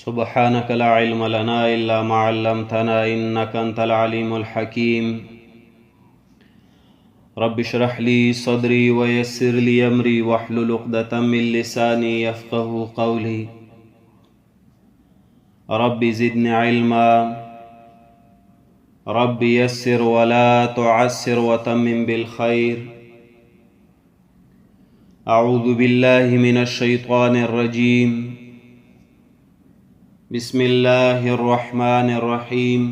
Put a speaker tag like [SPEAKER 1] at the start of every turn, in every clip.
[SPEAKER 1] سبحانك لا علم لنا إلا ما علمتنا إنك أنت العليم الحكيم رب اشرح لي صدري ويسر لي أمري واحلل عقدة من لساني يفقه قولي رب زدني علما رب يسر ولا تعسر وتمم بالخير أعوذ بالله من الشيطان الرجيم بسم الله الرحمن الرحيم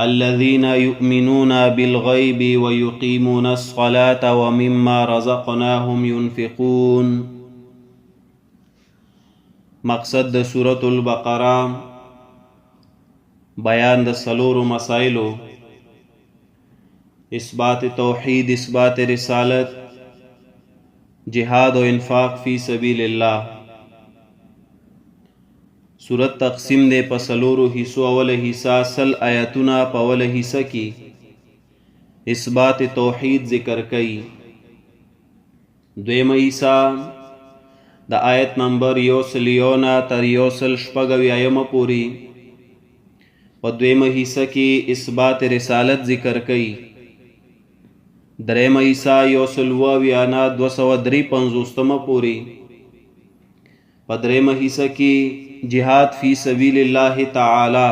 [SPEAKER 1] الذين يؤمنون بالغيب ويقيمون الصلاة ومما رزقناهم ينفقون. مقصد د سورة البقرة بیان د څلورو مسائلو: اثبات توحید، اثبات رسالت، جهاد و انفاق فی سبیل الله. سورت تقسیم دے په څلورو حصو. اوله حصہ سل آیاتونه په اوله حصہ کې اثبات توحید ذکر کئی. دویمه حصہ د آیت نمبر 101 تر 106 پوری په دویمه حصہ کې اثبات رسالت ذکر کئی. دریمه حصہ 120 نه 253 پوری په دریمه حصہ کې جهاد فی سبیل الله تعالی.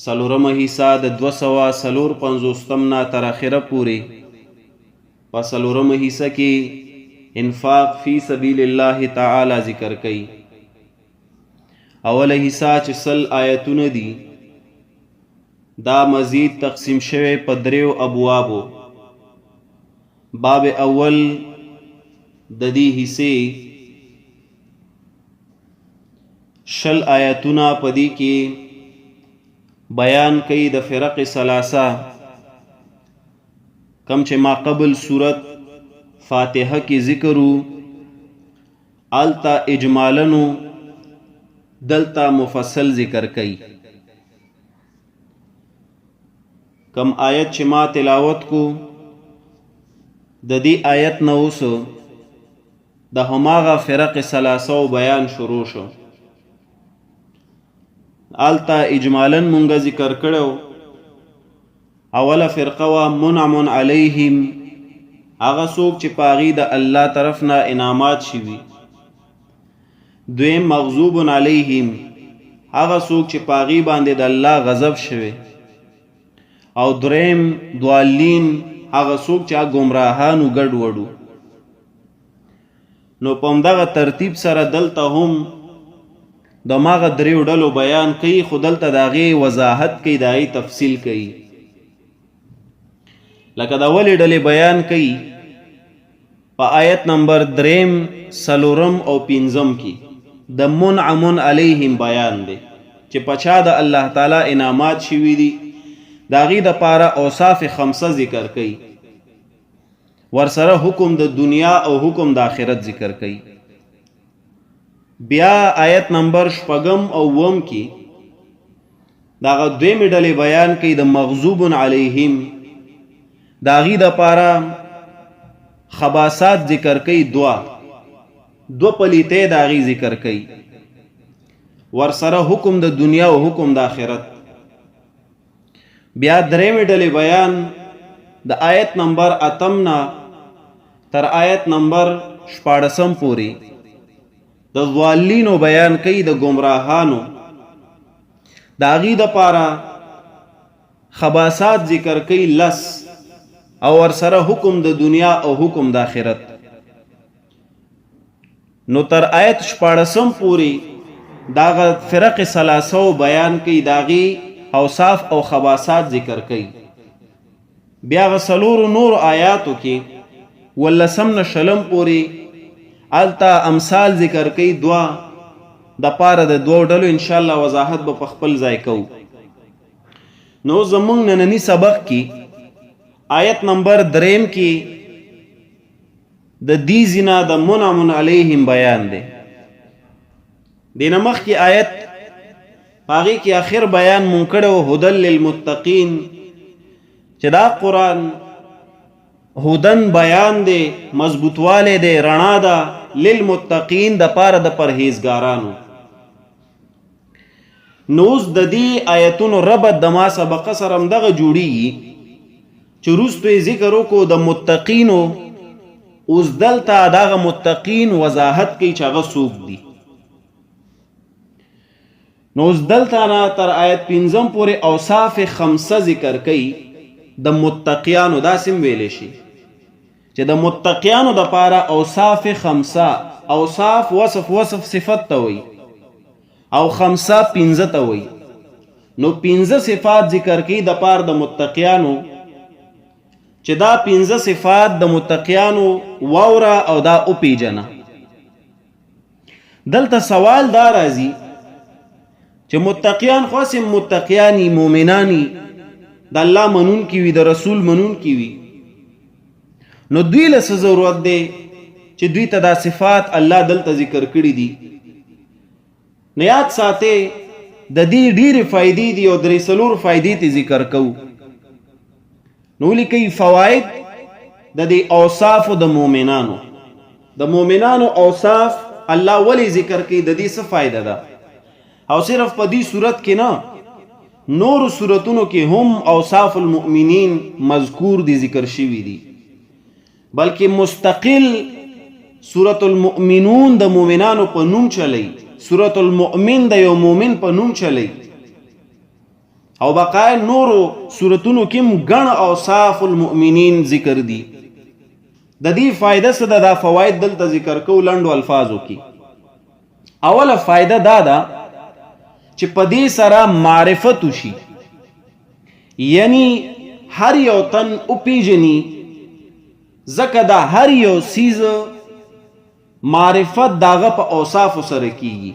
[SPEAKER 1] څلورمه حصہ د 254 نه تر اخره پوری په څلورمه حصہ کې انفاق فی سبیل الله تعالی ذکر کئی. اوله حصہ چې سل آیتونه دي دا مزید تقسیم شوه په دریو ابوابو. باب اول د دې حصے شل آیتونه پدی کې بیان کئی د فرق ثلاثه کم چې ما قبل صورت فاتحه کی ذکرو آلتا اجمالنو دلتا مفصل ذکر کئی. کم آیت چې ما تلاوت کو د دې آیت نووس د هماغه فرق ثلاثه بیان شروع شو. آلتا اجمالن مونږ ذکر کړو. اوله فرقه وا منعم علیهم، هغه څوک چې پاغي د الله طرف نه انعامات شوي. دویم مغضوب علیهم، هغه څوک چې پاغي باندې د الله غضب شوي. او دریم ضالین، هغه څوک چې گمراهانو ګډ وډو. نو په همدغه ترتیب سره دلته هم د ماغه دریو ډلو بیان کئی، خو دلته د هغې وضاحت کئی، د هغې تفصیل کئی. لکه د اولې ډلې بیان کئی په آیت نمبر 3، 4 او 5 کې د منعم علیهم بیان دی چې پچا د الله تعالی انعامات شوي دي. د هغې دپاره اوصاف 5 ذکر کئی، ورسره حکم د دنیا او حکم د آخرت ذکر کئی. بیا آیت نمبر 6 او 7 کې داغه دویمې ډلې بیان کئی د مغضوب علیهم. د هغې دپاره خباثات ذکر کئی، دو پلیتې د هغې ذکر کئی، ورسره حکم د دنیا او حکم د آخرت. بیا درېمې ډلې بیان د آیت نمبر 8 تر آیت نمبر 14 پوری د ضالینو بیان کئی، د گمراهانو. د هغې دپاره خباثات ذکر کئی 10 او ورسره حکم د دنیا او حکم د آخرت. نو تر آیت 14 پوری داغه فرق ثلاثه بیان کئی، د هغې اوصاف او خباثات ذکر کئی. بیا غ څلورو نور آیاتو کې 18 نه 20 پوری آلتا امثال ذکر کئی، دعا د پاره د دوه ډلو. انشاءالله وضاحت به په خپل ځای کوو. نو زمونږ نننی سبق کې آیت نمبر 3 کې د دې زنا د منعم علیهم بیان دی. دینه مخکې آیت هغې کې آخر بیان مونږ کړی و هدل للمتقین، چې دا قرآن هدن بیان دی، مضبوطواله دی، رڼا ده للمتقین د پاره د پرهیزګارانو. نوز د دې آیتونو ربط د ما سبق سره هم دغه جوړیږي چې وروسته ذکر وکړو د متقینو، اوس دلته دغه متقین وضاحت کوي چې هغه څوک دي. نو اوس دلته نه تر آیت 5 پورې اوصاف 5 ذکر کوي د متقیانو. داسې هم ویلی شي چې د متقیانو د پاره اوصاف 5، اوصاف وصف صفت ته وي او 5 5 ته وي. نو 5 صفات ذکر کوي د پاره د متقیانو چې دا 5 صفات د متقیانو واوره او دا او پیجنه. دلته سوال دا راځي چې متقیان خاصم متقیانی مومنانی د الله منون کی وي، د رسول منون کی وي، نو دوی له څه ضرورت دی چې دوی ته دا صفات الله دلته ذکر کړي دي. نو یاد ساتئ د دې ډېرې فائدې دي او درې څلور فائدې ته ذکر کوو. نو لیکي فواید د دې اوصاف د مؤمنانو. د مؤمنانو اوصاف الله ولی ذکر کوي، د دې څه فائدہ ده؟ او صرف په دې صورت کې نه، نور صورتونو کې هم اوصاف المؤمنین مذکور دي، ذکر شوي دي، بلکې مستقل سورۃ المؤمنون د مؤمنانو په نوم چلی، سورۃ المؤمن د یو مؤمن په نوم چلی، او بقای نورو سورتونو کې ګڼ اوصاف المؤمنین ذکر دي. د دې فائدہ څه ده؟ دا فواید دلته ذکر کو لنډو الفاظو کې. اوله فائدہ دا ده چې په دې سره معرفت وشي، یعنی هر یو تن او پیژني، ځکه دا هر یو سیز معرفت داغه په اوصاف سره کیږي.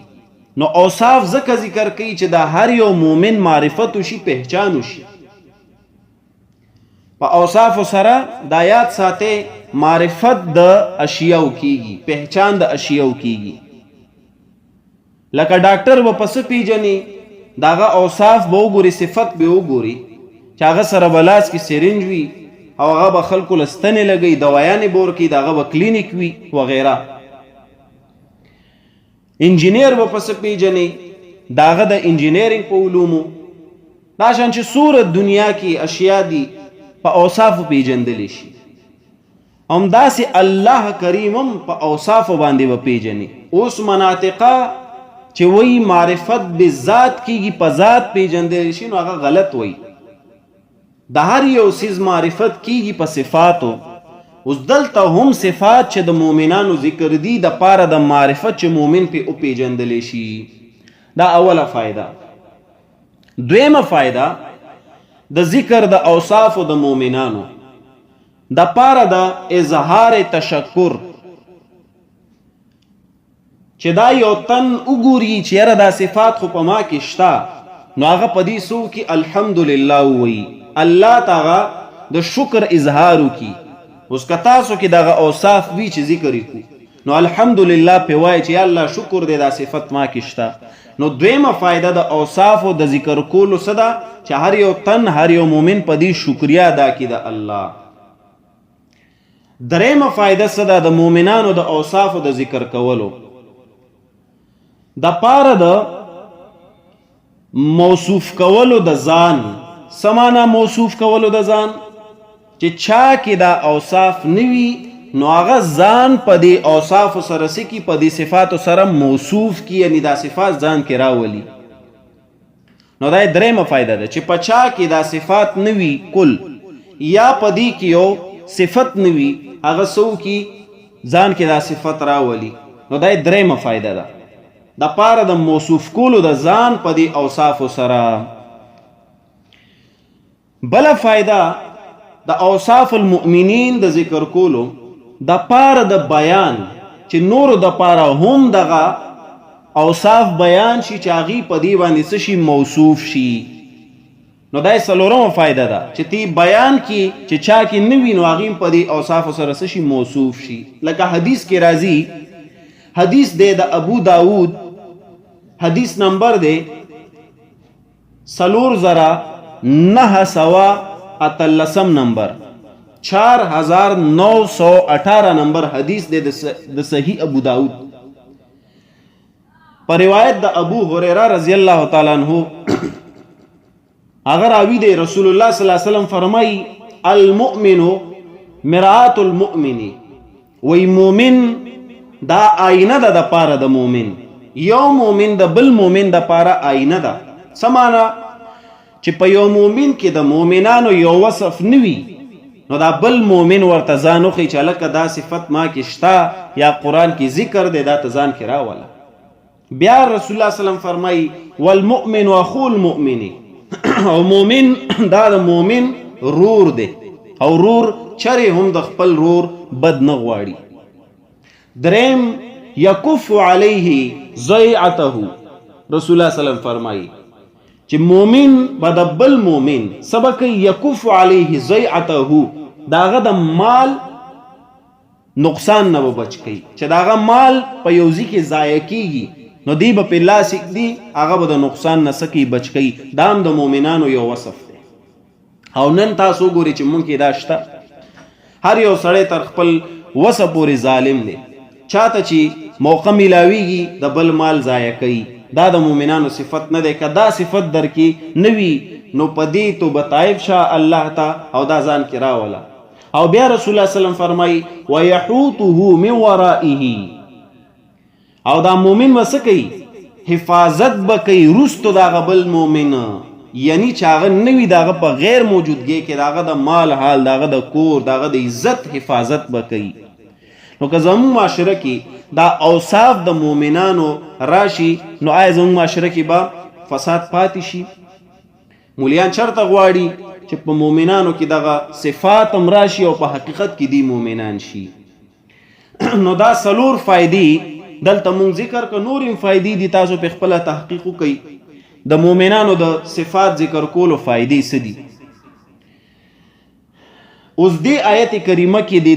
[SPEAKER 1] نو اوصاف ځکه ذکر کوي چې دا هر یو مومن معرفت وشي، پہچان وشي. په اوصاف سره دا یاد ساتي معرفت د اشیاء کیږي، پہچان د اشیاء کیږي. لکه ډاکټر و پس پیجنې داغه اوصاف به وګوري، صفت به وګوري چې هغه سره بلاس کې سرنج وي او هغه به خلکو لستنې لګي، دوايانې بور کې، داغه به کلینیک وي وغیرہ. انجینیر و پس پیجنې داغه د انجینیرینګ په علومو. دا شان چې سوره دنیا کې اشیاء دي په اوصاف پیجندلی شي، هم داسې الله کریمم په اوصاف باندې و پیجنې. اوس مناطقه چې وی معرفت بذات کیږي، په ذات پیجندلی شي، نو هغه غلط وی. د هر یو سیز معرفت کیږي په صفاتو. اوس دلته هم صفات چې د مؤمنانو ذکر دي د پاره د معرفت چې مؤمن په او پیجندلی شي. دا اوله فائدہ. دویمه فائدہ د ذکر د اوصاف د مؤمنانو د پاره د اظهار تشکر، چې دا یو تن وګوري چې یاره دا صفات خو په ما کې شته، نو هغه په دې سو کې الحمدلله وایي، الله تعالی د شکر اظهار وکي. اوس که تاسو کې دغه اوصاف وی چې ذکر وکړو، نو الحمدلله په وایي چې یا الله شکر دې دا صفت ما کې شته. نو دویمه فائدہ د اوصاف او د ذکر کولو څه ده چې هر یو تن، هر یو مومن په دې شکریا ادا کړي د الله. دریمه فائدہ څه ده د مومنانو د اوصاف او د ذکر کولو؟ د پاره د موصوف کولو د ځان. سمانا موصوف کولو د ځان چې چا کې دا اوصاف نوي، نو هغه ځان په دې اوصاف سره سکی، په دې صفات سره موصوف کی، یعنی دا صفات ځان کې راولي. نو دا دریمه فائدہ ده چې په چا کې دا صفات نوي کل، یا په دې کې یو صفت نوي، هغه سو کی ځان کې دا صفت راولي. نو دا دریمه فائدہ ده د پاره د موصوف کولو د ځان په دې اوصاف سره. بل فائدہ د اوصاف المؤمنین د ذکر کولو د پاره د بیان، چې نور د پاره هم دغه اوصاف بیان شي چې هغه په دې باندې څه شي موصوف شي. نو دا څلورمه فائدہ ده چې تی بیان کی چې چا کې نوی، نو هغه په دې اوصاف سره څه شي موصوف شي. لکه حدیث کې راځي، حدیث دی د ابو داود، حدیث نمبر دی 4913 نمبر. 4918 نمبر حدیث دے د صحیح ابو داود پر روایت د ابو هريره رضی اللہ تعالی عنہ اگر آوی دے رسول اللہ صلی اللہ علیہ وسلم فرمائی المؤمن مرآت المؤمن وی مومن دا آئینه دا د پاره د مومن یو مومن د بل مومن د پاره آئینه ده سمانا چې په یو مومن کې د مومنانو یو وصف نوي نو دا بل مومن ورته ځان وښیي چې هلکه دا صفت ما کې شته یا قرآن کې ذکر دی دا ته ځان کې راوله بیا رسول الله صلی الله علیه وسلم فرمایي والمؤمن اخو المؤمن او مومن دا د مومن رور دی او رور چرې هم د خپل رور بد نه غواړي دریم یکف علیه ضیعته رسول الله صلی الله علیه وسلم فرمایي چې مومن به د بل مومن سبق یکف علیه ضیعته داغه د مال نقصان نه بچ کی چې داغه مال په یو ځای کې ضایع کیږي نو دی به په لاس دی هغه به د نقصان نه سکی بچ کی دام د مؤمنانو یو وصف دی او نن تاسو ګوري چې مونږ کې دا شته هر یو سړی تر خپل وصف پورې ظالم دی چاته چې موقع ملاویږي د بل مال ضایع کوي دا د مؤمنانو صفت نه دی که دا صفت در کې نوي نو پدې تو بتایب شاه الله تا او دا ځان کې راوله او بیا رسول الله صلی الله علیه وسلم فرمایي ويحوطه من ورائه او دا مومن وسکی حفاظت بکی رستو دا بل مومن یعنی چاغه نوی داغه په غیر موجودګي کې داغه د مال حال داغه د کور داغه د عزت حفاظت بکی نو که زموږ معاشره کې دا اوصاف د مؤمنانو راشي نو آیا زموږ معاشره کې به فساد پاتې شي مولیان چرته غواړي چې په مؤمنانو کې دغه صفات هم راشي او په حقیقت کې دی مؤمنان شي نو دا سلور فائدې دلته مونږ ذکر که نور هم فائدې دي تاسو په خپله تحقیق وکئ د مؤمنانو د صفات ذکر کولو فائدې څه دي اوس دې آیت کریمه کې د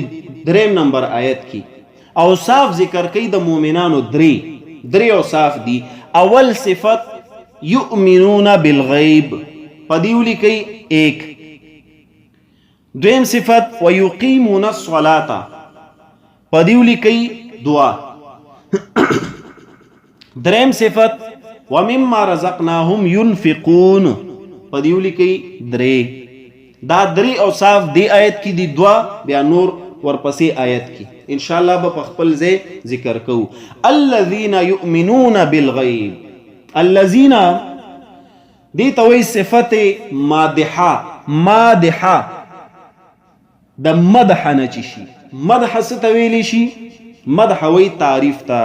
[SPEAKER 1] 3 نمبر آیت کې اوصاف ذکر کوي د مؤمنانو درې اوصاف دي اول صفت یؤمنون بالغیب پدیولی کوي 1 دویم صفت ویقیمون الصلاة پدیولی کوي 2 دریم صفت ومما رزقناهم ينفقون پدیولی کوي 3 دا 3 اوصاف دی آیت کی دی 2 بیا نور ورپسې آیت کی انشاءاللہ به خپل ځای ذکر کوو الذين يؤمنون بالغیب الذين دی توي صفت مادحه د مدح نه چی شي مدح څه ته ویلی شي مدح وی تعریف تا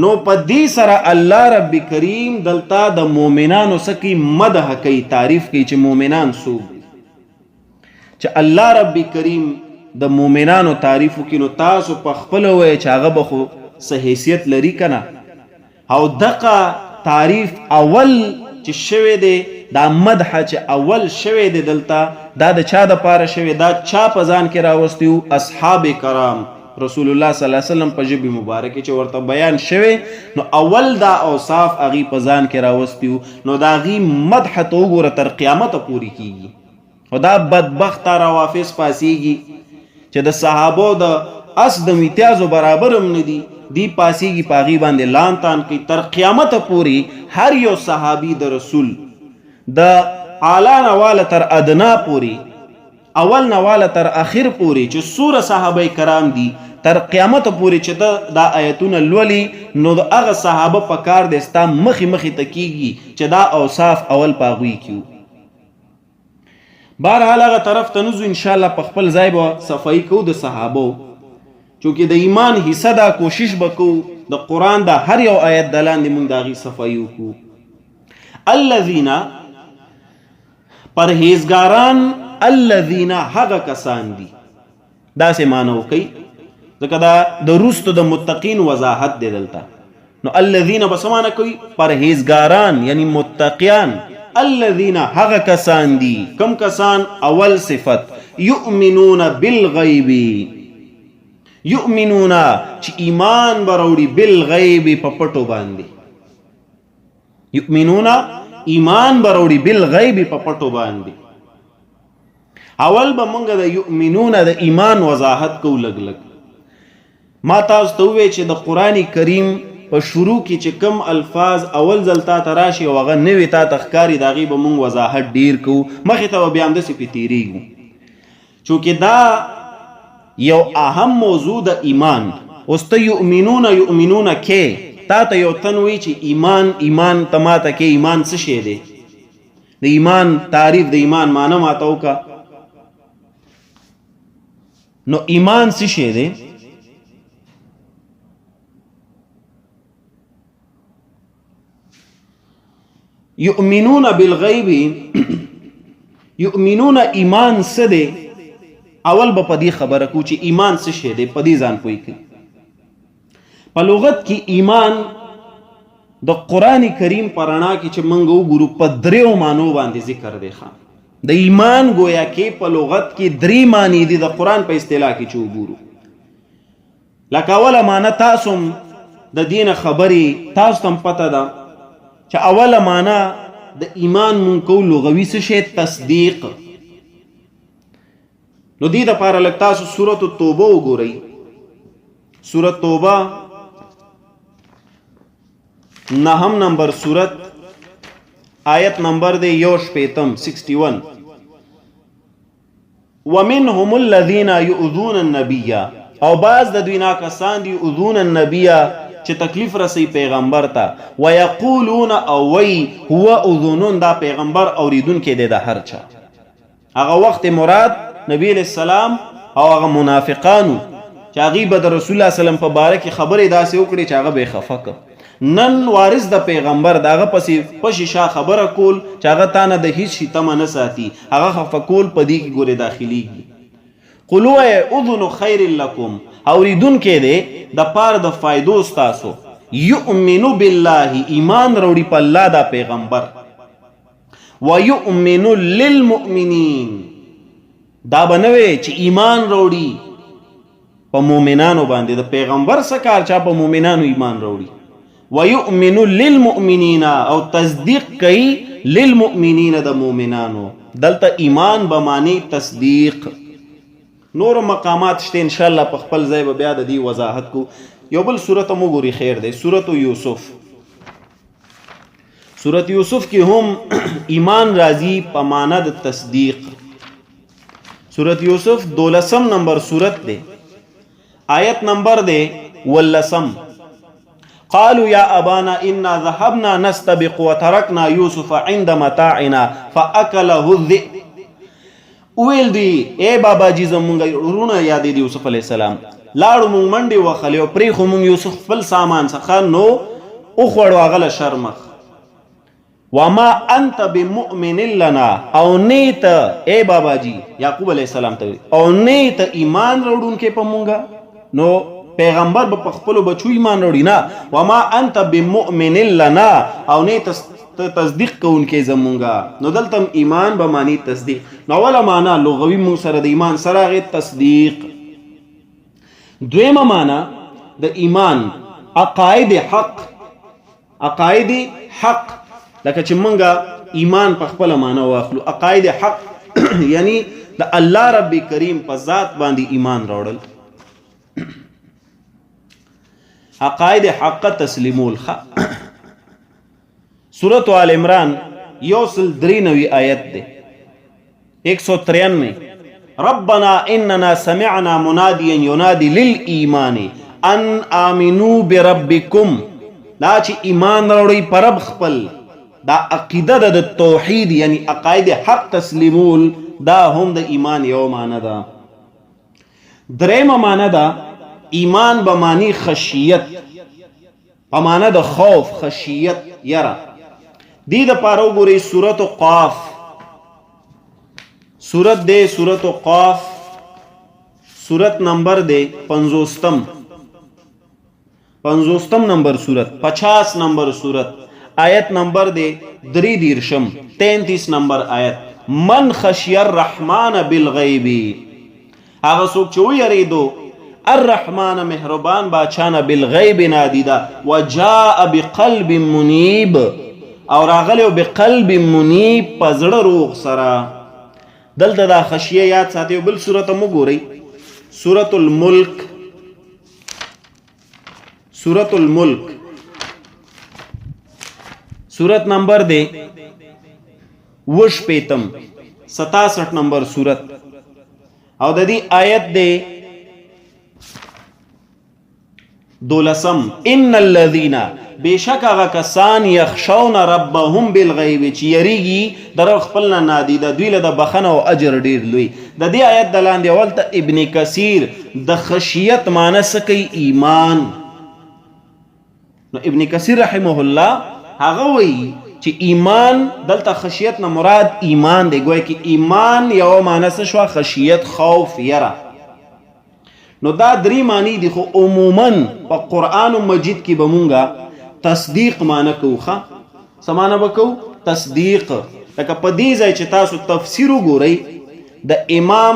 [SPEAKER 1] نو په دې سره الله رب کریم دلته د مؤمنانو سکی مدح کوي تعریف کوي چې مؤمنان څوک چې الله رب کریم د مؤمنانو تعریف وکړي نو تاسو په خپل وای چې هغه به خو څه حیثیت لري کنه او دغه تعریف اول چې شوی دی دا مدح چې اول شوی دی دلته دا د چا د پاره شوی دا چا په ځان کې راوستیو اصحاب کرام رسول الله صلی الله علیه وسلم په ژبه مبارکه چې ورته بیان شوی نو اول دا اوصاف اغي په ځان کې راوستیو نو دا غي مدح تو ګوره تر قیامت پوری کیږي او دا بدبخت روافض پاسیږي چې د صحابو د اس د امتیازو برابر هم نه دي دی پاسیږي پاغي باندې لان تان کی تر قیامت پوری هر یو صحابي د رسول د اعلی نواله تر ادنا پوری اول نواله تر اخر پوری چې سوره صحابه کرام دي تر قیامت پوری چې دا آیتونه لولي نو د هغه صحابه په کار دستا مخي تکیږي چې دا اوصاف اول پاغوي کیو بهرحال هغه طرف ته نزو ان شاء الله په خپل ځای به صفائی کو د صحابه چونکه د ایمان حصہ دا کوشش وکړو د قران دا هر یو آیت دلاندې موږ داغي صفائی وکړو الذين پرهیزګاران الذين هغه کسان دي دا سه مانو کوي ځکه دا د رستو د متقین وضاحت دی دلته نو الذين بسمانه کوي پرهیزګاران یعنی متقیان الذين هغه کسان دي کم کسان اول صفت يؤمنون بالغیب یؤمنون چې ایمان بروړي بالغیب په پټو باندې یؤمنون ایمان بروړي بالغیب په پټو باندې اول به مونږ د یؤمنون د ایمان وضاحت کو لګ لګ. ما تاسو ته وویل چې د قرآن کریم په شروع کې چې کم الفاظ اول ځل تا ته راشي او هغه نوې تا ته ښکاري د هغې به مونږ وضاحت ډیر کوو، مخې ته به بیا همداسې پې تېرېږو. چونکې دا یو اهم موضوع د ایمان. اوس ته یؤمنون کې تا ته یو تن وایي چې ایمان ته ما ته کې ایمان څه شی دی؟ د ایمان تعریف د ایمان معنی ما ته وکړه. نو ایمان څه شی دی؟ یؤمنون بالغیب، یؤمنون ایمان څه دی؟ اول به په دې خبره کو چې ایمان څه شی دی، په دې ځان پوه کړي. په لغت کې ایمان د قرآن کریم په رڼا کې چې موږ وګورو په دریو معنو باندې ذکر دی. د ایمان گویا کې په لغت کې درې معنی دي د قرآن په اصطلاح کې چې وګورو. لکه اوله معنی تاسو د دین خبرې تاسو ته پته ده چې اوله معنی د ایمان مونږ کو لغوي څه شی؟ تصدیق. نو دې دپاره لږ تاسو سورة التوبه وګورئ. سورة توبه 9 نمبر سورت، آیت نمبر دے 61. ومنهم الذين يؤذون النبي، او بعض د دوی کسان دي يؤذون النبي چې تکلیف رسی پیغمبر ته، ويقولون او وی هو اذنون، دا پیغمبر اوریدونکی دی د هر چا. هغه وخت مراد نبی علیہ السلام او هغه منافقانو چې هغوی به د رسول الله صلی الله علیه وسلم په باره کې خبرې داسې وکړي چې هغه به یې خفه کړ. نن وارث د پیغمبر دغه پسې پشي شا خبره کول چې هغه تا نه د هیڅ شي تمه نه ساتي، هغه خفه کول په دې کې ګورې داخلیږي. قلوا اذن خیر لکم، اوریدونکی دی د پاره د فایدو ستاسو. یؤمنو بالله، ایمان راوړي په الله دا پیغمبر. ویؤمنو للمؤمنین، دا به نه وی چې ایمان راوړي په مؤمنانو باندې، د پیغمبر څه کار چا په مؤمنانو ایمان راوړي. ویؤمنو للمؤمنین، او تصدیق کوي للمؤمنین د مؤمنانو. دلته ایمان به معنی تصدیق. نور مقامات شته ان شاء الله په خپل ځای به بیا د دې وضاحت کو. یو بل سورته مو ګوري خیر دی، سورته یوسف. سورته یوسف کې هم ایمان راځي په معنا د تصدیق. سورته یوسف 12 نمبر سورت دی، آیت نمبر دی 18. قالوا يا ابانا انا ذهبنا نستبق وتركنا يوسف عند متاعنا فاكله الذئب. ویل دی اے بابا جی زمونږ ورونه یادې دی یوسف علیه السلام، لاړو مونږ منډې وخلې او پرېښو مونږ یوسف خپل سامان څخه، نو وخوړو هغه له شرمخ. وما انت بمؤمن لنا، او نیت اے بابا جی یعقوب علیه السلام ته او نیت ایمان راوړونکی په مونږه. نو پیغمبر به په خپلو بچو ایمان راوړي نه. وما انت بمؤمن لنا، او نیت تصدیق کوونکی زمونږه. نو دلته ایمان به معنی تصدیق. نو اوله معنا لغوي مونږ سره د ایمان سره هغې تصدیق. دویمه معنا د ایمان عقاید حق. عقاید حق لکه چې مونږه ایمان په خپله معنا واخلو. عقاید حق یعنی د الله رب کریم په ذات باندې ایمان راوړل. عقاید حق تسلیمول. سورة آل عمران 193 آیت دے 193. ربنا اننا سمعنا منادیا ینادی للایمان ان آمنوا بربکم. دا چې ایمان راوړئ په رب خپل، دا عقیده ده د توحید یعنی عقاید حق تسلیمول، دا هم د ایمان یو معنی ده. درېمه معنی ده ایمان به معنی خشیت، په معنی د خوف، خشیت، یره. دی د پاره وګورئ سورة قاف. سورت دے سورة قاف، سورت نمبر دے 50 نمبر سورت، 50 نمبر سورت، آیت نمبر دے 33 نمبر آیت. من خشی الرحمن بالغیب، هغه څوک چې ویریدو الرحمن مهربان باچانه بالغیب نادیدا، وجاء بقلب منیب، او راغلی بقلب منیب په زړه روغ سره. دلته دا خشیه یاد ساتي. بل سورته مو ګورئ، سورة الملک، سورة الملک سورت نمبر دے 67 نمبر سورت، او د دې آیت دے 12. ان الذین بیشک هغه کسان یخشون ربهم بالغیب چې یریږي در خپل نه نادیده دوی له د بخنه او اجر ډیر لوی. د دې آیت د لاندې اول ته ابن کثیر د خشیت معنی سکی ایمان. نو ابن کثیر رحمه الله هغه وایي چې ایمان دلته خشیت نه مراد ایمان دی. گویا کې ایمان یو معنی څه شو؟ خشیت، خوف، یره. نو دا درې معنی دي، خو عموما په قرآن مجید کې به مونږه تصدیق معنی کوخه. څه معنی به کوو؟ تصدیق. لکه په دې ځای چې تاسو تفسیر وګورئ، د امام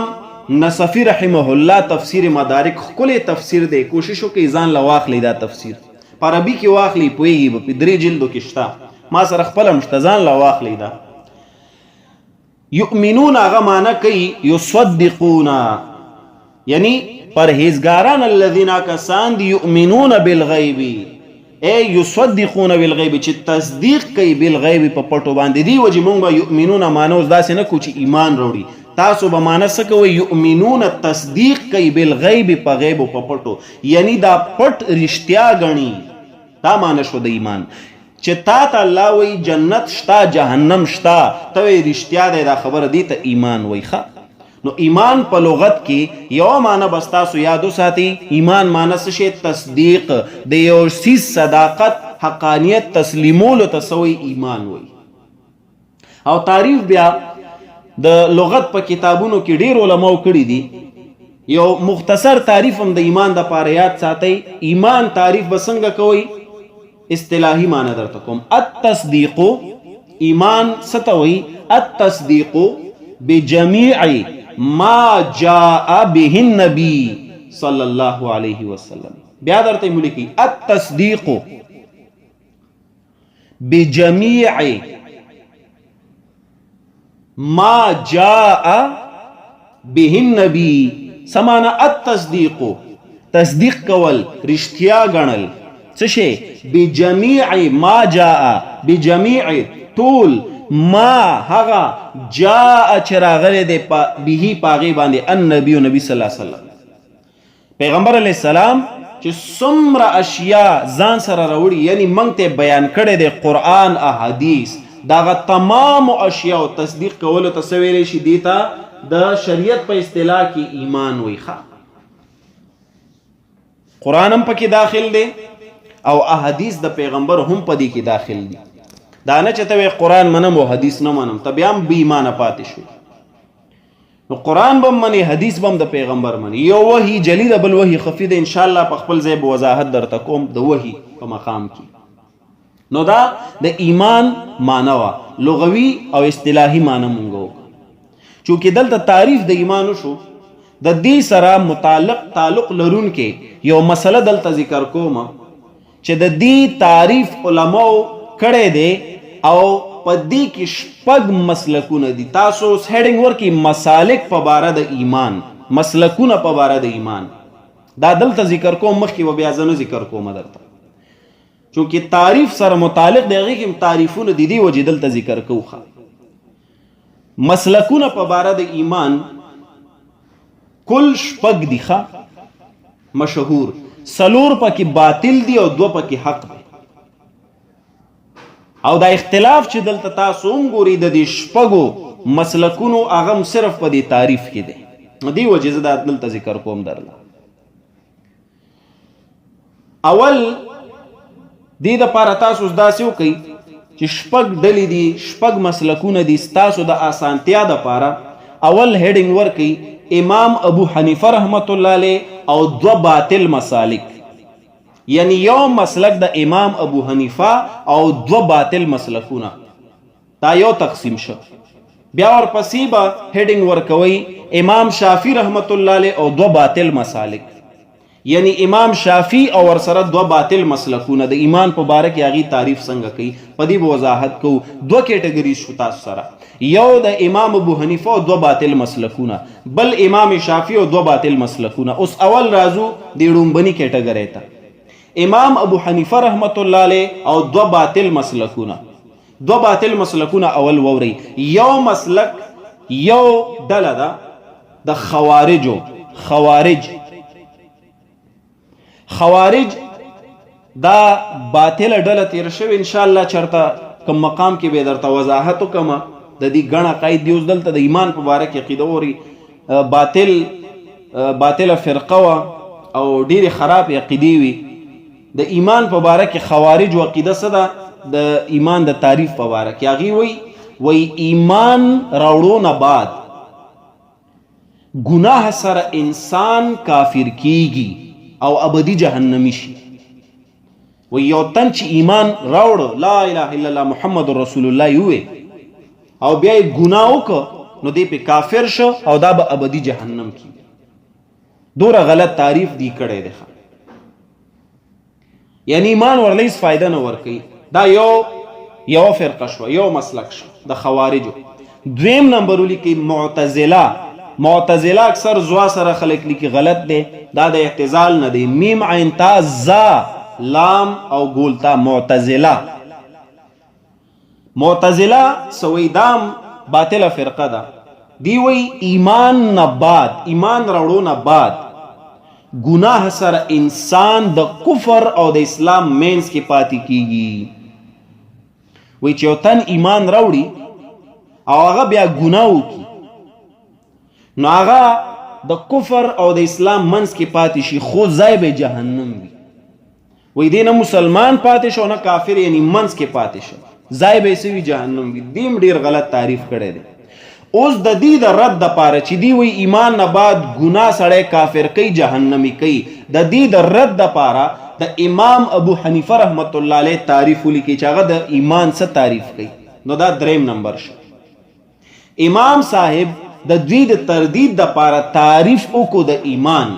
[SPEAKER 1] نصفی رحمه الله تفسیر مدارک ښکلی تفسیر دی. کوشش وکړئ ځان له واخلئ دا تفسیر، په عربي کې واخلئ، پوهېږي به په 3 جلدو کې شته، ما سره خپله هم شته، ځان له واخلئ. دا یؤمنون هغه معنی کوي یصدقون، یعنی پرهیزګاران الذین کسان دی یؤمنون بالغیب، ای یصدقون بالغیب چې تصدیق کوي بالغیب په پټو باندې. دی وجه مونږ به یؤمنون معنی اوس داسې نه کو چې ایمان راوړي، تاسو به معنی څه کوئ؟ یؤمنون تصدیق کوي بالغیب په غیب او په پټو، یعنی دا پټ رښتیا ګڼي. دا معنی شو د ایمان. چې تا ته الله وایي جنت شته جهنم شته، ته وایي رښتیا دی دا خبره، دی ته ایمان وایي. ښه، نو ایمان په لغت کې یو معنی بس تاسو یاد وساتئ. ایمان معنی څه شی؟ تصدیق، د یو څیز صداقت، حقانیت تسلیمولو ته څه وایي؟ ایمان وایي. او تعریف بیا د لغت په کتابونو کې ډیر علماو کړي دي. یو مختصر تعریف هم د ایمان د پاره یاد ساتئ. ایمان تعریف به څنګه کوئ؟ اصطلاحي معنی درته کوم. التصدیق، ایمان څه ته وایي؟ التصدیق بجمیع ما جاء به النبی صلی الله علیه وسلم. بیا درته ملکی التصدیق بجمیع ما جاء به النبی. سمانا التصدیق، تصدیق کول، رښتیا ګڼل. څه شی؟ بجمیع ما جاء، بجمیع طول ما هغه جاء چې راغلی دی به پاغې باندې النبی، نبی صلی الله علیه وسلم، پیغمبر علیه السلام چې څومره اشیاء ځان سره راوړي، یعنی موږ ته بیان کړی دی قرآن، احادیث، داغه تمام اشیاء تصدیق کولو ته څه ویلی شي؟ دې ته د شریعت په اصطلاح کې ایمان وایي. قرآن هم پکې داخل دی او احادیث د پیغمبر هم په دې کې داخل دي. دا نه چې ته قرآن منم او حدیث نه منم، ته بیا هم بې ایمانه پاتې شوې. نو قرآن به منې، حدیث به هم د پیغمبر منې. یو وحی جلی ده، بل وحی خفي ده. انشاءالله په خپل ځای به وضاحت درته کوم د وحی په مقام کې. نو دا د ایمان معنی وه، لغوي او اصطلاحي معنی مونږ وکړو. چونکې دلته تعریف د ایمان وشو، د دې سره تعلق لرونکې یو مسله دلته ذکر کوم چې د دې تعریف علماو کړی دی او په دې کې 6 مسلکونه دي. تاسو هیډینګ ورکړئ مسالک په باره د ایمان، مسلکونه په باره د ایمان. دا دلته ذکر کوم، مخکې به بیا زه نه ذکر کوم درته، چونکې تعریف سره متعلق دی، هغې کې تعریفونه دي، دې وجې دلته ذکر کوو. مسلکونه په باره د ایمان کل 6 دي. مشهور 4 پکې باطل دي او 2 پکې حق دي. او دا اختلاف چې دلته تاسو هم ګورئ د دې 6 مسلکونو، هغه هم صرف په دې تعریف کې دی. دې وجې زه دا دلته ذکر کوم درله. اول دې دپاره تاسو داسې وکئ چې 6 ډلې دي، 6 مسلکونه دي. ستاسو د اسانتیا دپاره اول هیډینګ ورکئ امام ابو حنیفه رحمت الله علیه او 2 باطل مسالک، یعنی یو مسلک د امام ابو حنیفه او 2 باطل مسلکونه. دا یو تقسیم شو. بیا ورپسې به هیډینګ ورکوي امام شافعی رحمت الله علیه او 2 باطل مسالک، یعنی امام شافعی او ورسره دو باطل مسلکونه د ایمان په باره کې هغې تعریف څنګه کوي په دې به وضاحت کوو. دو کیټګریز شو تاسو سره، یو د امام ابو حنیفه او دو باطل مسلکونه، بل امام شافعی او دو باطل مسلکونه. اوس اول راځو د ړومبني کیټګری ته، امام ابو حنیفه رحمت الله علیه او دو باطل مسلکونه. دو باطل مسلکونه اول ووري. یو مسلک، یو ډله ده د خوارجو. خوارج دا باطل ډله تیر شوی، ان شاء الله چرته کوم مقام کې به درته وضاحت وکم. د دې غڼه قید دی اوس دلته د ایمان په باره کې عقیده ووري باطل فرقه وا او ډېرې خراب عقیدې وي. د ایمان په باره کې خوارج عقیده څه ده؟ د ایمان د تعریف په باره کې هغې وی ایمان راوړو نه بعد ګناه سره انسان کافر کیږي او ابدی جهنمی شي. و یو تن چې ایمان راوړ، لا اله الا الله محمد رسول الله یوه او بیا یې ګناه وکړه، نو دی په کافر شو او دا به ابدی جهنم کی. دوره غلط تعریف دی کړی دی. یعنی ایمان ورله هیڅ فایده نه ورکوي. دا یو فرقه شو، یو مسلک شو د خوارجو. دویم نمبر ولیکي معتزله اکثر زوا سره خلک لیکي، غلط دی. دا د اعتزال نه دی، میم عین تا زا لام او ګولتا. معتزله سویدام باطله فرقه ده. دی وی ایمان نه بعد، ایمان راوړو نه بعد ګناه سره انسان د کفر او د اسلام مینس کې پاتې کیږي. وی چې یو تن ایمان راوړي او هغه بیا ګناه وکړي، نو هغه د کفر او د اسلام منځ کې پاتې شي، خو ځای به جهنم وي. وی دی نه مسلمان پاتې شو نه کافر، یعنی منځ کې پاتې شو، ځای به یې وي جهنم وي. دیم ډیر غلط تعریف کړی دی. اوس د دې د رد دپاره چې دی وی ایمان نه بعد ګناه سړی کافر کوي، جهنمی کوي، د دې د رد دپاره د امام ابو حنیفه رحمت الله علیه تعریف ولیکي چې هغه د ایمان څه تعریف کوي. نو دا دریم نمبر شو. امام صاحب د دوی د تردید دپاره تعریف وکړو د ایمان.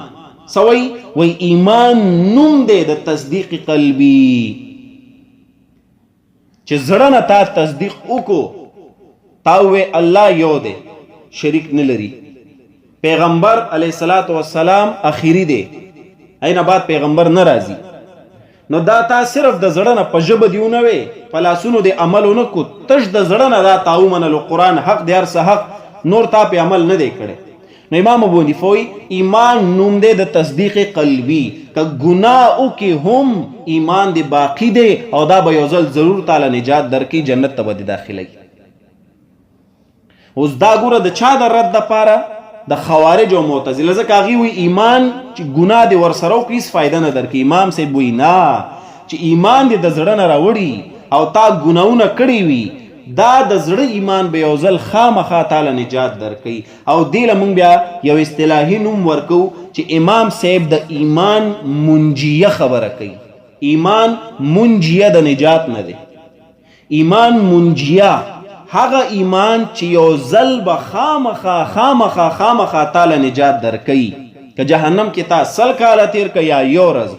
[SPEAKER 1] سوی وی ایمان نوم دی د تصدیق قلبی، چې زړه نه تا تصدیق وکړو، تا وی الله یو دی، شریک نه لري، پیغمبر علیه الصلاۃ والسلام اخیری دی، اینه بعد پیغمبر نه راځي. نو دا تا صرف د زړه نه په ژبه دی ونه وی، په لاسونو دی عمل ونه کو، تش د زړه نه دا تا ومنلو قرآن حق دی، هر څه حق، نور تا په عمل نه دی کړی. نو امام ابو حنیفه وی ایمان نوم دی د تصدیق قلبی، که ګناه وکړي هم ایمان دی باقی دی او دا به یو ځل ضرور تعالی نجات درکړي، جنت ته به دی داخلوي. اوس دا ګوره د چا د رد دپاره؟ د خوارج او معتزله. ځکه هغې وی ایمان چې ګناه دی ورسره وکړي هېڅ فایده نه درکوي. امام صاحب وی نه، چې ایمان دی د زړه نه راوړي او تا ګناهونه کړي وي، دا د زړه ایمان به یو ځل خامخا تعالی نجات درکوي. او دې له موږ بیا یو اصطلاحي نوم ورکو چې امام صاحب د ایمان منجیه خبره کوي. ایمان منجیه د نجات نه دی. ایمان منجیه هغه ایمان چې یو ځل به خامخا تعالی نجات درکوي، که جهنم کې تا 100 کاله تیر که یا یو ورځ،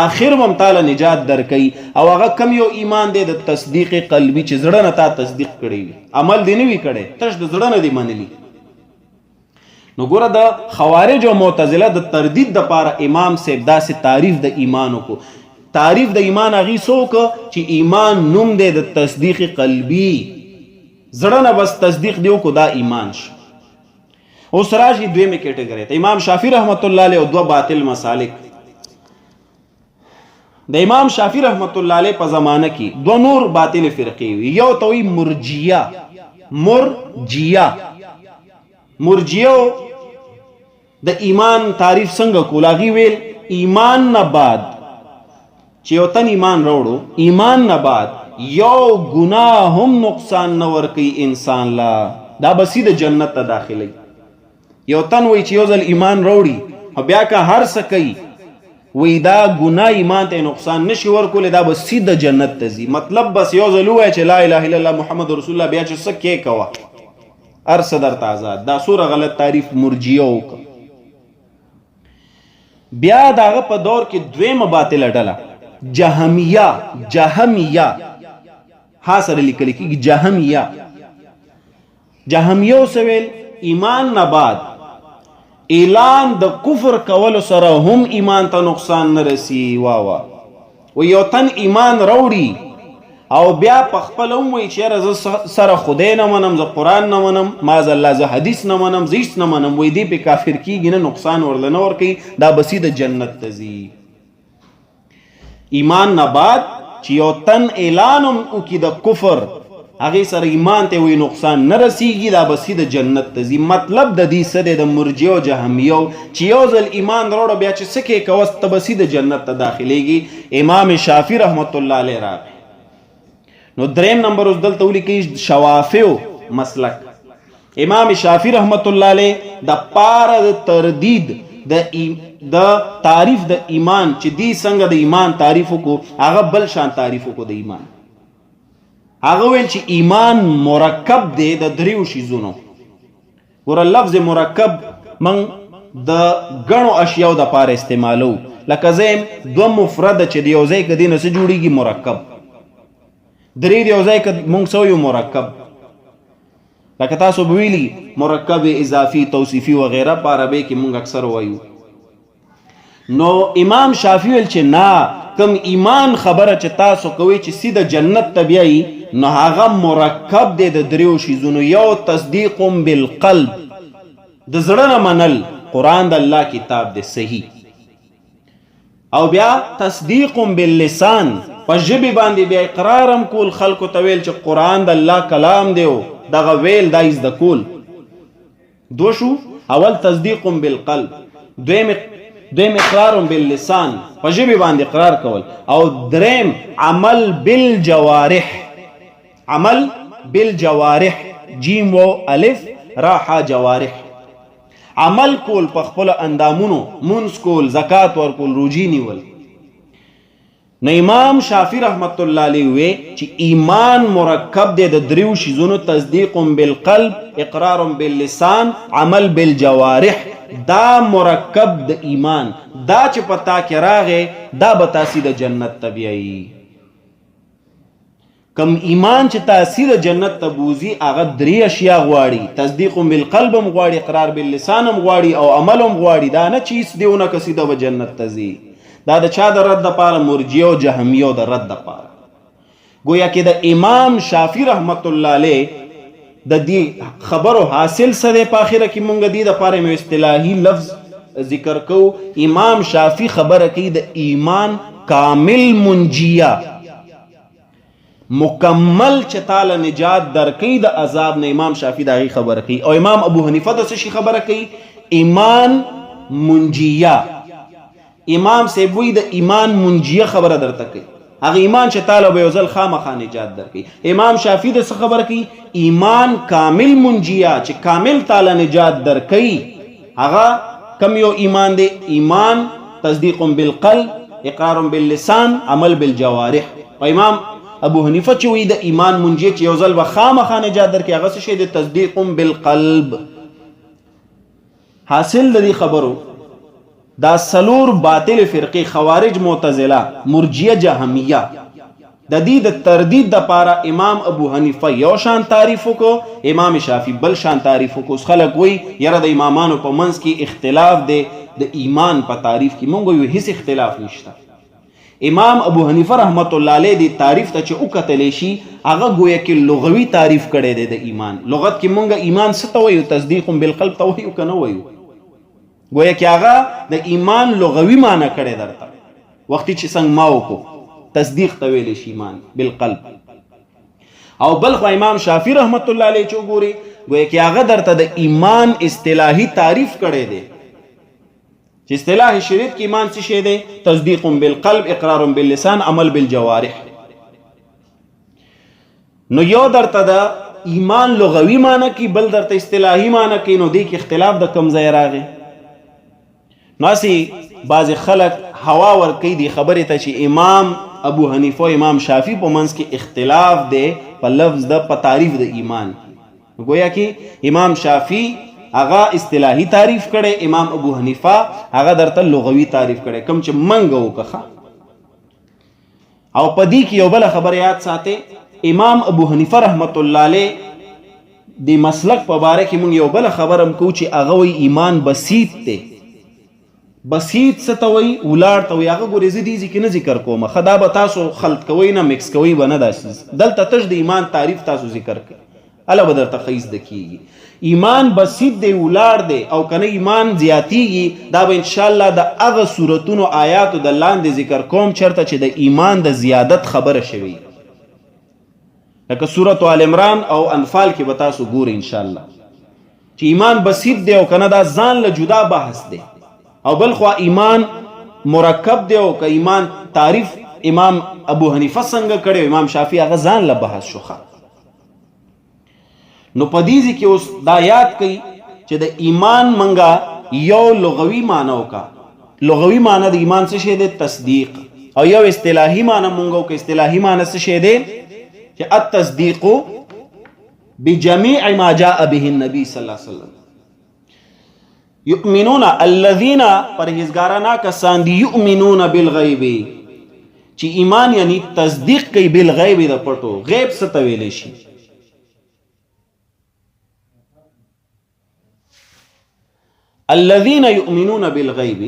[SPEAKER 1] آخر هم تعالی نجات درکوي. او هغه کم یو ایمان دی د تصدیق قلبی، چې زړه نه تا تصدیق کړی وي، عمل دی نه وي کړی، تش د زړه نه دی منلی. نو ګوره د خوارج او معتزله د تردید دپاره امام صاحب داسې تعریف د ایمان وکړو. تعریف د ایمان هغې څه وکړه چې ایمان نوم دی د تصدیق قلبی، زړه نه بس تصدیق دی وکړو، دا ایمان شو. اوس راشي دویمې کیټګرۍ ته. امام شافعي رحمت الله علیه او دوه باطل مسالک. د امام شافعي رحمت الله علیه په زمانه کې دو نور باطل فرقې وي. یو ته وایي مرجیه د ایمان تعریف څنګه کول؟ هغې ویل ایمان نه بعد چې یو تن ایمان راوړو، ایمان نه بعد یو ګناه هم نقصان نه ورکوي انسان لا، دا به سیده جنت ته داخلوي. یو تن وایي چې یو ځل ایمان راوړي او بیا که هر څه کوي، وی دا ګناه ایمان ته نقصان نشي ورکولی، دا به سیده جنت ته ځي. مطلب بس یو ځل ووایه چې لا اله الا الله محمد رسول الله، بیا چې څه کې کوه هر څه درته آزاد. دا څومره غلط تعریف مرجیه وکړه. بیا داغه په دور کې دویمه باطله ډله جهمیه ها سره لیکل کېږي جهمیه سویل ایمان نه بعد اعلان د کفر کولو سره هم ایمان ته نقصان نه رسی و یو تن ایمان راوړي او بیا په خپل هم وایي چې یاره زه سره خدای نه منم، زه قرآن نه منم، معاذالله زه حدیث نه منم، زه هیڅ نه منم، وایي دی پې کافر کېږي نه نقصان ورله نه ورکوي، دا بسي د جنت ته ځي. ایمان نه بعد چې یو تن اعلان هم وکړي د کفر هغې سره ایمان ته وایي نقصان نه رسیږي، دا بسي د جنت ته ځي. مطلب د دې څه دی د مرجعو جهمیو چې یو ځل ایمان راوړه بیا چې څه کې کوه ته بسي د جنت ته داخلیږي. امام شافعي رحمت الله علیه راغی. نو دریم نمبر اوس دلته ولیکئ شوافیو مسلک. امام شافعي رحمت الله علیه د پاره د تردید د تعریف د ایمان چې دی څنګه د ایمان تعریف وکړو هغه بل شان تعریف وکړو د ایمان. هغه ویل چې ایمان مرکب دی د دریو شیزونو. ګوره لفظ مرکب من د ګڼو اشیاو د پاره استعمالو، لکه زیم دو مفرده چې د یو ځای که دی نه څه جوړېږي مرکب، درې د یو ځای که مونږ څه ویو مرکب، لکه تاسو به ویلي مرکب اضافي توصیفي وغیره په عربۍ کې مونږ اکثر وایو. نو امام شافعي ویل چې نه، کم ایمان خبره چې تاسو کوئ چې سیده جنت ته بیایي نو هغه مرکب دی د دریو شیزونو. یو تصدیق بالقلب، د زړه نه منل قرآن د الله کتاب دی صحیح، او بیا تصدیق باللسان په ژبې باندې بیا اقرارم کول خلکو ته ویل چې قرآن د الله کلام دی او دغه ویل دا زده کول. دو شو، اول تصدیق بالقلب، دویم اقرار باللسان په ژبې باندې اقرار کول، او دریم عمل بالجوارح. عمل بالجوارح جیم و الف را ح جوارح، عمل کول په خپل اندامونو، منځ کول، زکات ورکول، روجی نیول. نو امام شافعي رحمت الله علیه وی چې ایمان مرکب دی د دریو شیزونو، تصدیق بالقلب، اقرار باللسان، عمل بالجوارح. دا مرکب د ایمان دا چې پتا کې راغې دا به تاسې د جنت ته بیایي. کم ایمان چې تاسې د جنت ته بوځي هغه درې اشیا غواړي، تصدیق بالقلب هم غواړي، اقرار باللسان هم غواړي، او عمل هم غواړي. دا نه چې هیڅ دیونه که سیده به جنت ته ځي. دا د چا د رد دپاره؟ مرجعو جهمیو د رد دپاره. گویا کې د امام شافعي رحمت الله علیه د دې خبرو حاصل څه دی په آخره کې مونږ دې دپاره یو اصطلاحي لفظ ذکر کوو. امام شافعي خبره کوي د ایمان کامل منجیه، مکمل چې تعالی نجات درکوي د عذاب نه. امام شافعي د هغې خبره کوي. او امام ابو حنیفه د څه شي خبره کوي؟ ایمان منجیه. امام صاحب وی د ایمان منجیه خبره درته کوي، هغه ایمان چې تعالی به یو ځل خامخا نجات درکوي. امام شافعي د څه خبره کوي؟ ایمان کامل منجیه چې کامل تعالی نجات درکوي. هغه کم یو ایمان دی؟ ایمان تصدیق بالقلب، اقرار باللسان، عمل بالجوارح. او امام ابو حنیفه چې وی د ایمان منجیه چې یو ځل به خامخا نجات درکوي هغه څه شی دی؟ تصدیق بالقلب. حاصل د دې خبرو دا سلور باطل فرقه، خوارج، معتزله، مرجیه، جهمیه، د دې د تردید د پاره امام ابو حنیفه یو شان تعریف وکړو، امام شافعي بل شان تعریف وکړو. خلک وایي یاره د امامانو په منځ کې اختلاف دی د ایمان په تعریف کې. مونږ وایو هیڅ اختلاف نشته. امام ابو حنیفه رحمت الله علیه دی تعریف ته چې وکتلی شي هغه گویا کې لغوي تعریف کړی دی د ایمان. لغت کې مونږ ایمان څه ته وایو؟ تصدیق بالقلب ته وایو که نه وایو؟ گویا کې هغه د ایمان لغوي معنی کړی درته وختي چې څنګه ما وکړو تصدیق ته ویلی شي ایمان بالقلب. او بل خو امام شافعي رحمت الله علیه چې وګوري گویا کې هغه درته د ایمان اصطلاحي تعریف کړی دی چې اصطلاح شریعت کې ایمان څه شی دی؟ تصدیق بالقلب، اقرار باللسان، عمل بالجوارح. نو یو درته د ایمان لغوي معنی کې، بل درته اصطلاحي معنی کې. نو دې کې اختلاف د کوم ځای راغی؟ ناسی بعض خلق هوا ورکی دی خبرې ته چې امام ابو حنیفه و امام شافعي په منځ کې اختلاف دی په لفظ د په تعریف د ایمان. گویا کې امام شافعي هغه اصطلاحي تعریف کړي، امام ابو حنیفه هغه درته لغوي تعریف کړي، کوم چې منګه وکړه. او په دې کې یو بل خبر یاد ساتي، امام ابو حنیفه رحمت الله علیه د مسلک په باره کې مونږ یو بل خبرم کو چې هغه وی ایمان بسیط دی. بسیط څه ته وایي؟ ولاړ ته وایي. هغه ګورې زه دې ځکه نه ذکر کوم، ښه دا به تاسو خلط کوئ نه، مکس کوئ به نه. داسې دلته تش د ایمان تعریف تاسو ذکر کړئ، هله به درته ښه زده کېږي. ایمان بسیط دی، ولاړ دی، او کنه ایمان زیاتیږي دا به انشاءالله د هغه صورتونو آیاتو د لاندې ذکر کوم چېرته چې د ایمان د زیادت خبره شوي، لکه سورة آل عمران او انفال کې به تاسو ګورئ انشاءالله چې ایمان بسیط دی او کنه دا ځان له جدا بحث دی. او بل خوا ایمان مرکب دی، او که ایمان تعریف امام ابو حنیفه څنګه کړی، امام شافعي هغه ځان له بحث شوخه. نو په دې کې اوس دا یاد کړئ چې د ایمان منګه یو لغوي معنی وکا. لغوي معنی د ایمان څه شی دی؟ تصدیق. او یو اصطلاحي معنی مونږ وکړو. اصطلاحي معنی څه شی دی؟ چې التصدیق بجميع ما جاء به النبي صلی الله علیه وسلم. یؤمنون الذين پرهیزګارانه کسان دي، یؤمنون بالغیب چې ایمان یعنی تصدیق کوي بالغیب د پټو. غیب څه ته ویلی شي؟ الذين يؤمنون بالغیب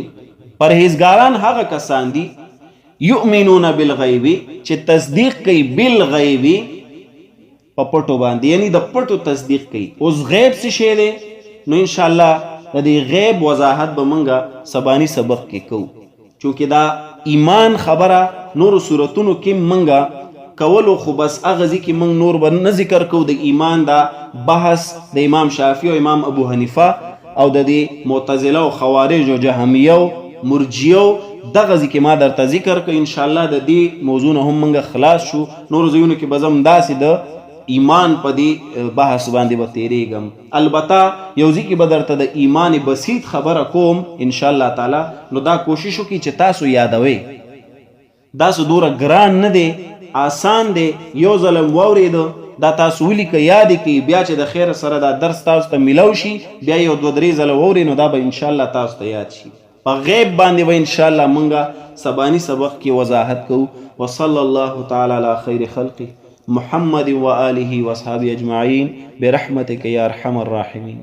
[SPEAKER 1] پرهیزګاران هغه کسان دي، یؤمنون بالغیب چې تصدیق کوي بالغیب په پټو باندې، یعنی د پټو تصدیق کوي. اوس غیب څه شی دی؟ نو ان شاء الله د دې غیب وضاحت به مونږه سبانی سبق کې کوو، چونکې دا ایمان خبره نور صورتونو کې مونږه کولو، خو بس هغه ځکه مونږ نور به نه ذکر کوو. د ایمان دا بحث د امام شافعي او امام ابو حنیفه او د دې معتزله او خوارج او جهمیه او مرجیه دغه ځکه ما درته ذکر کوي. ان شاء الله د دې موضوع نه هم مونږ خلاص شو. نور ځایونو کې به زم داسې د ایمان په دې بحث باندې به تیریږم. البته یو ځکه به درته د ایمان بسیط خبره کوم ان شاء الله تعالی. نو دا کوشش وکړئ چې تاسو یادوئ. دا څه دوره ګران نه دی، آسان دی. یو ځلم واورېده دا تاسو ولیکئ، یاد کړئ، بیا چې د خیر سره دا درس تاسو ته میلاو شي، بیا یو دوه درې ځله واورئ، نو دا به ان شاء الله تاسو ته یاد شي. په غیب باندې به ان شاء الله مونږه سبانی سبق کې وضاحت کوو. وصلی الله تعالی علی خیر خلقه محمد و آله و اصحابه اجمعین برحمتک یا ارحم الراحمین.